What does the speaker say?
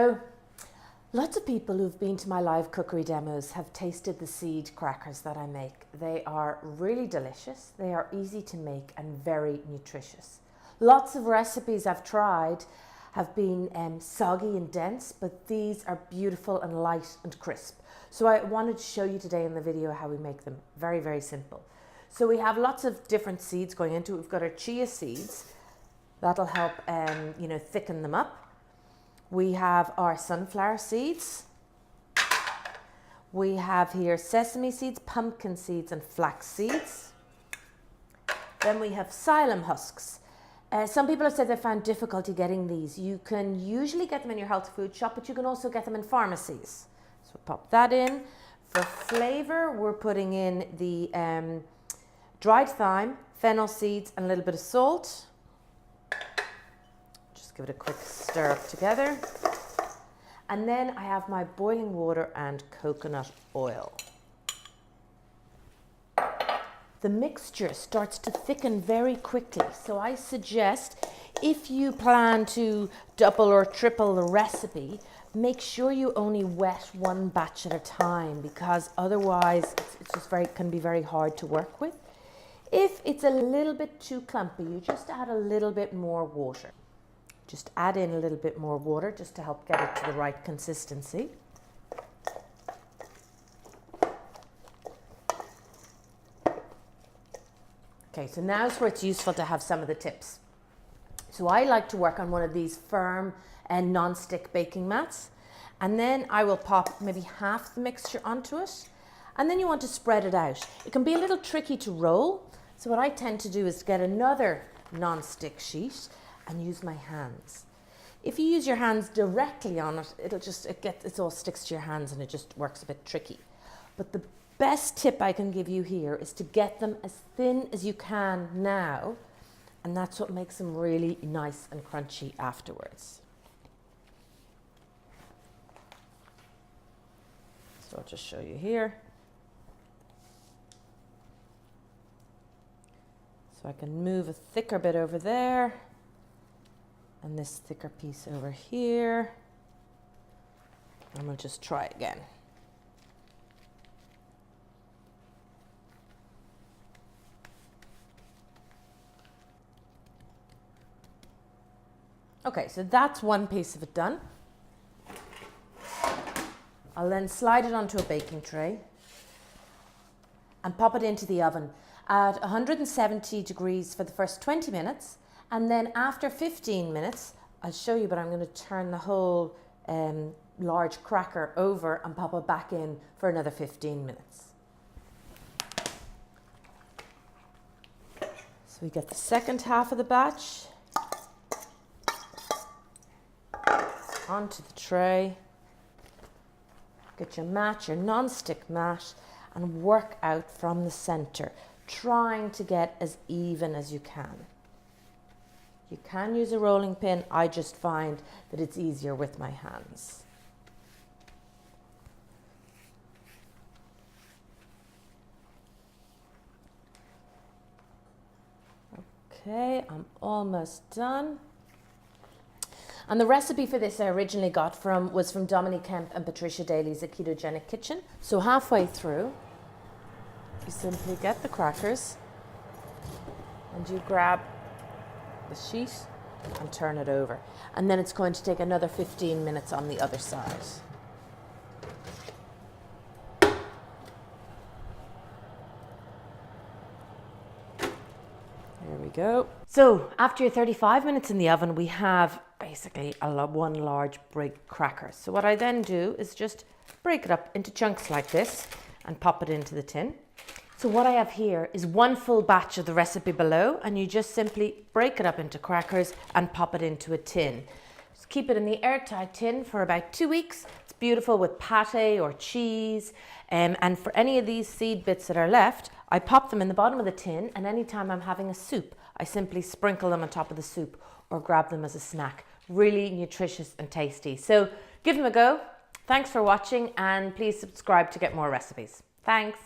So lots of people who've been to my live cookery demos have tasted the seed crackers that I make. They are really delicious, they are easy to make and very nutritious. Lots of recipes I've tried have been soggy and dense, but these are beautiful and light and crisp. So I wanted to show you today in the video how we make them. Very, very simple. So we have lots of different seeds going into it. We've got our chia seeds. That'll help thicken them up. We have our sunflower seeds. We have here sesame seeds, pumpkin seeds and flax seeds. Then we have psyllium husks. Some people have said they found difficulty getting these. You can usually get them in your health food shop, but you can also get them in pharmacies. So pop that in. For flavor, we're putting in the dried thyme, fennel seeds and a little bit of salt. Just give it a quick stir up together. And then I have my boiling water and coconut oil. The mixture starts to thicken very quickly, so I suggest if you plan to double or triple the recipe, make sure you only wet one batch at a time, because otherwise it's just can be very hard to work with. If it's a little bit too clumpy, you just add a little bit more water. Just add in a little bit more water just to help get it to the right consistency. Okay, so now's where it's useful to have some of the tips. So I like to work on one of these firm and non-stick baking mats, and then I will pop maybe half the mixture onto it, and then you want to spread it out. It can be a little tricky to roll, so what I tend to do is get another non-stick sheet and use my hands. If you use your hands directly on it, it all sticks to your hands and it just works a bit tricky. But the best tip I can give you here is to get them as thin as you can now, and that's what makes them really nice and crunchy afterwards. So I'll just show you here. So I can move a thicker bit over there and this thicker piece over here. And we'll just try again. Okay, so that's one piece of it done. I'll then slide it onto a baking tray and pop it into the oven at 170 degrees for the first 20 minutes. And then after 15 minutes, I'll show you, but I'm going to turn the whole large cracker over and pop it back in for another 15 minutes. So we get the second half of the batch onto the tray. Get your mat, your non-stick mat, and work out from the center, trying to get as even as you can. You can use a rolling pin. I just find that it's easier with my hands. Okay, I'm almost done. And the recipe for this I originally got was from Dominique Kemp and Patricia Daly's A Ketogenic Kitchen. So halfway through, you simply get the crackers and you grab the sheet and turn it over. And then it's going to take another 15 minutes on the other side. There we go. So after your 35 minutes in the oven, we have basically one large brick cracker. So what I then do is just break it up into chunks like this and pop it into the tin. So what I have here is one full batch of the recipe below, and you just simply break it up into crackers and pop it into a tin. Just keep it in the airtight tin for about 2 weeks. It's beautiful with pate or cheese. And for any of these seed bits that are left, I pop them in the bottom of the tin, and anytime I'm having a soup, I simply sprinkle them on top of the soup or grab them as a snack. Really nutritious and tasty. So give them a go. Thanks for watching, and please subscribe to get more recipes. Thanks.